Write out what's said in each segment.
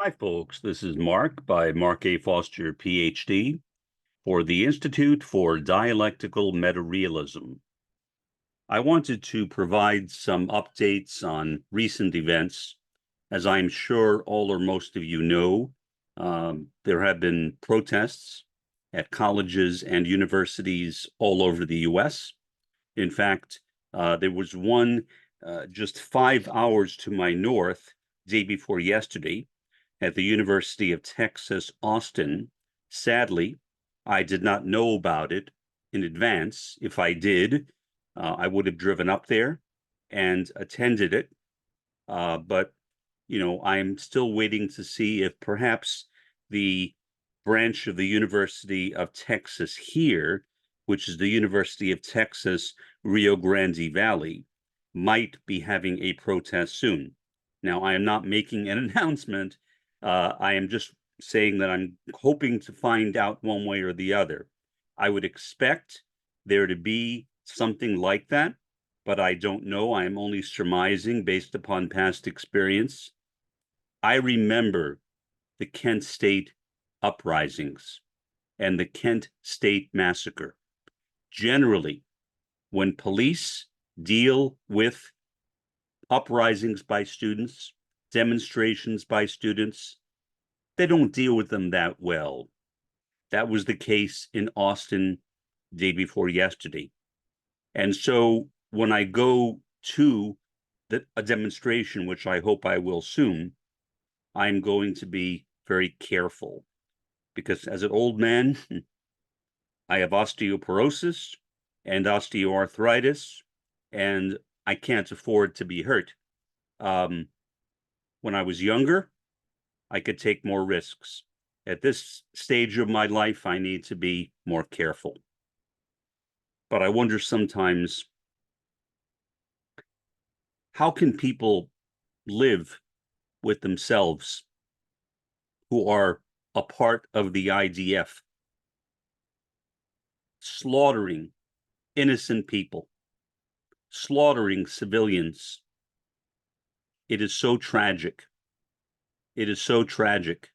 Hi, folks. This is Mark by Mark A. Foster, Ph.D., for the Institute for Dialectical Meta-Realism. I wanted to provide some updates on recent events. As I'm sure all or most of you know, there have been protests at colleges and universities all over the U.S. In fact, there was one just 5 hours to my north, day before yesterday, at the University of Texas, Austin. Sadly, I did not know about it in advance. If I did, I would have driven up there and attended it. But, I'm still waiting to see if perhaps the branch of the University of Texas here, which is the University of Texas, Rio Grande Valley, might be having a protest soon. Now, I am not making an announcement. I am just saying that I'm hoping to find out one way or the other. I would expect there to be something like that, but I don't know. I am only surmising based upon past experience. I remember the Kent State uprisings and the Kent State massacre. Generally, when police deal with uprisings by students, demonstrations by students, they don't deal with them that well. That was the case in Austin day before yesterday. And so when I go to a demonstration, which I hope I will soon, I'm going to be very careful because as an old man, I have osteoporosis and osteoarthritis, and I can't afford to be hurt. When I was younger, I could take more risks. At this stage of my life, I need to be more careful. But I wonder sometimes, how can people live with themselves who are a part of the IDF, slaughtering innocent people, slaughtering civilians? It is so tragic. It is so tragic.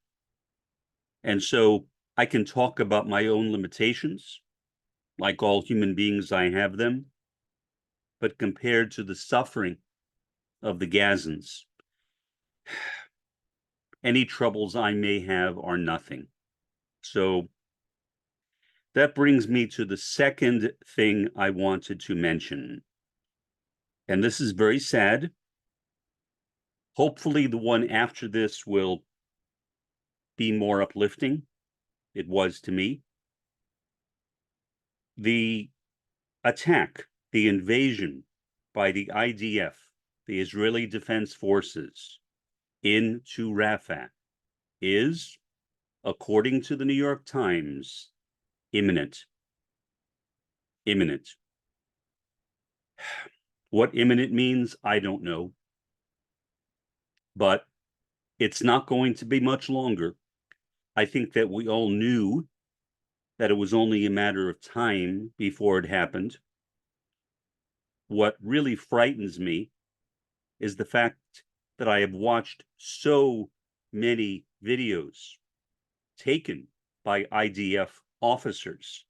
And so I can talk about my own limitations. Like all human beings, I have them. But compared to the suffering of the Gazans, any troubles I may have are nothing. So that brings me to the second thing I wanted to mention. And this is very sad. Hopefully the one after this will be more uplifting. It was to me. The attack, the invasion by the IDF, the Israeli Defense Forces, into Rafah is, according to the New York Times, imminent. Imminent. What imminent means, I don't know. But it's not going to be much longer. I think that we all knew that it was only a matter of time before it happened. What really frightens me is the fact that I have watched so many videos taken by IDF officers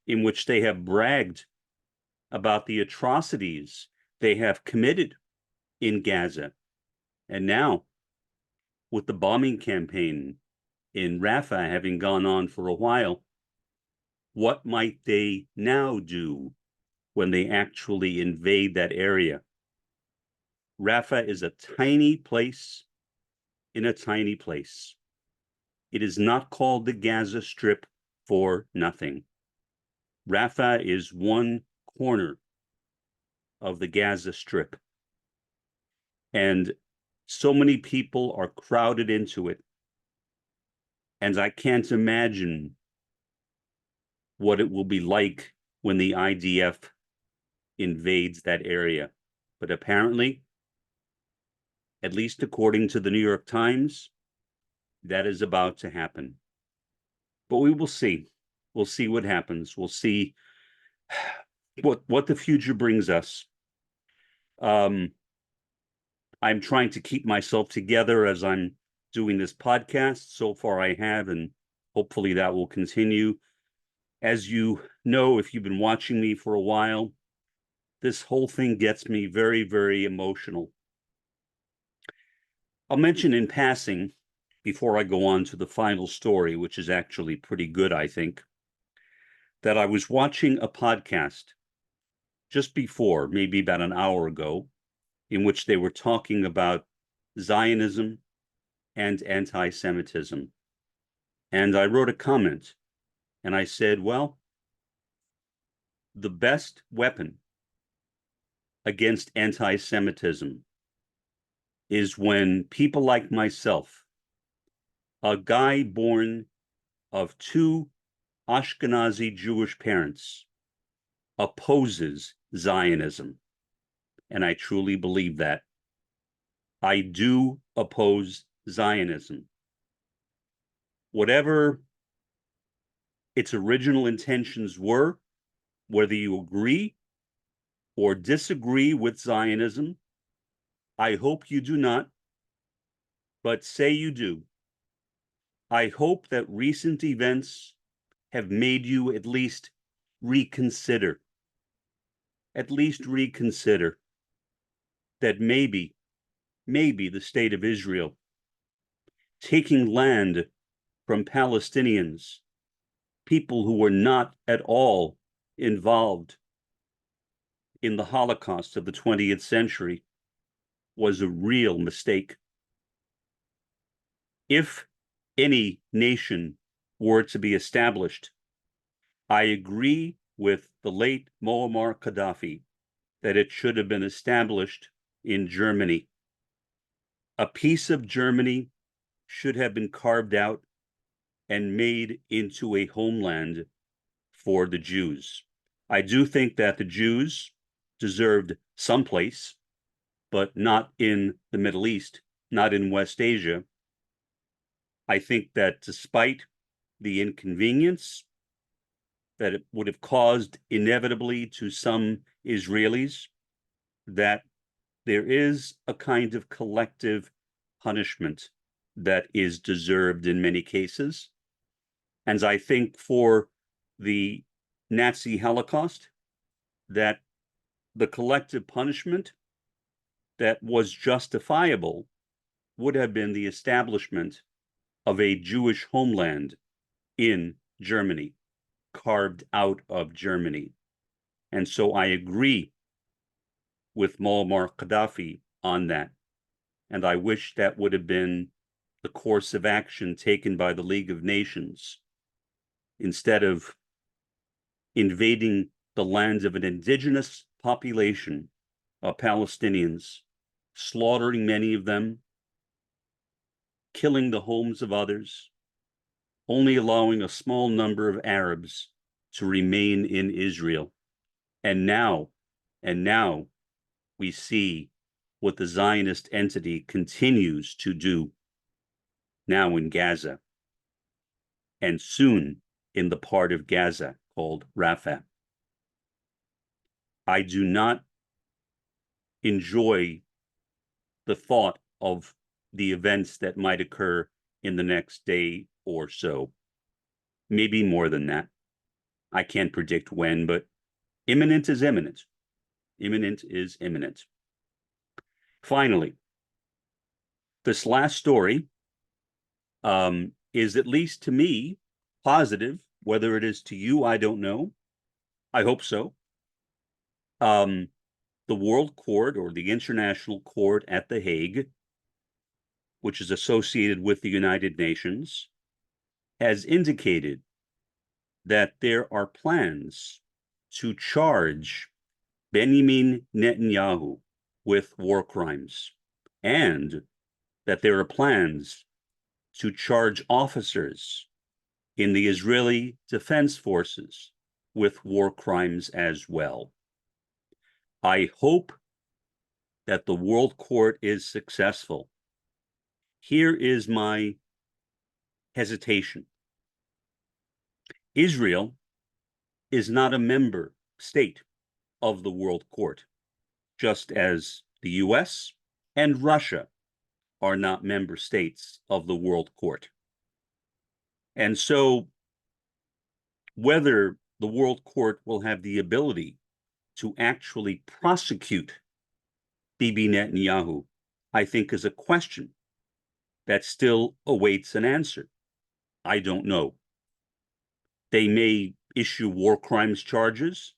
in which they have bragged about the atrocities they have committed in Gaza. And now, with the bombing campaign in Rafah having gone on for a while, what might they now do when they actually invade that area? Rafah is a tiny place in a tiny place. It is not called the Gaza Strip for nothing. Rafah is one corner of the Gaza Strip. And so many people are crowded into it. And I can't imagine what it will be like when the IDF invades that area. But apparently, at least according to the New York Times, that is about to happen. But we will see. We'll see what happens. We'll see what the future brings us. I'm trying to keep myself together as I'm doing this podcast. So far I have, and hopefully that will continue. As you know, if you've been watching me for a while, this whole thing gets me very, very emotional. I'll mention in passing, before I go on to the final story, which is actually pretty good, I think, that I was watching a podcast just before, maybe about an hour ago, in which they were talking about Zionism and anti-Semitism. And I wrote a comment, and I said, well, the best weapon against anti-Semitism is when people like myself, a guy born of two Ashkenazi Jewish parents, opposes Zionism. And I truly believe that. I do oppose Zionism. Whatever its original intentions were, whether you agree or disagree with Zionism, I hope you do not, but say you do. I hope that recent events have made you at least reconsider that maybe the state of Israel taking land from Palestinians, people who were not at all involved in the Holocaust of the 20th century, was a real mistake. If any nation were to be established, I agree with the late Muammar Gaddafi that it should have been established in Germany. A piece of Germany should have been carved out and made into a homeland for the Jews. I do think that the Jews deserved some place, but not in the Middle East, not in West Asia. I think that despite the inconvenience that it would have caused inevitably to some Israelis, that there is a kind of collective punishment that is deserved in many cases. And I think for the Nazi Holocaust, that the collective punishment that was justifiable would have been the establishment of a Jewish homeland in Germany, carved out of Germany. And so I agree with Muammar Gaddafi on that. And I wish that would have been the course of action taken by the League of Nations instead of invading the lands of an indigenous population of Palestinians, slaughtering many of them, killing the homes of others, only allowing a small number of Arabs to remain in Israel. And now we see what the Zionist entity continues to do now in Gaza, and soon in the part of Gaza called Rafah. I do not enjoy the thought of the events that might occur in the next day or so. Maybe more than that. I can't predict when, but imminent is imminent. Imminent is imminent. Finally, this last story is, at least to me, positive. Whether it is to you, I don't know. I hope so. The World Court, or the International Court at The Hague, which is associated with the United Nations, has indicated that there are plans to charge Benjamin Netanyahu with war crimes, and that there are plans to charge officers in the Israeli Defense Forces with war crimes as well. I hope that the World Court is successful. Here is my hesitation. Israel is not a member state of the World Court, just as the US and Russia are not member states of the World Court. And so whether the World Court will have the ability to actually prosecute Bibi Netanyahu, I think is a question that still awaits an answer. I don't know. They may issue war crimes charges,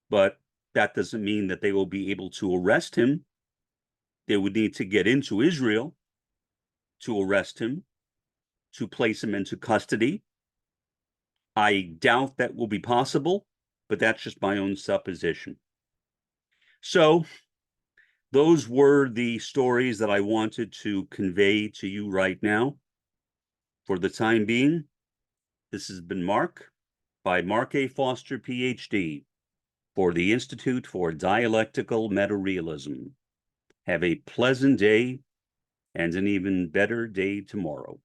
but that doesn't mean that they will be able to arrest him. They would need to get into Israel to arrest him, to place him into custody. I doubt that will be possible, but that's just my own supposition. So those were the stories that I wanted to convey to you right now. For the time being, this has been Mark by Mark A. Foster, Ph.D., for the Institute for Dialectical Meta-Realism. Have a pleasant day and an even better day tomorrow.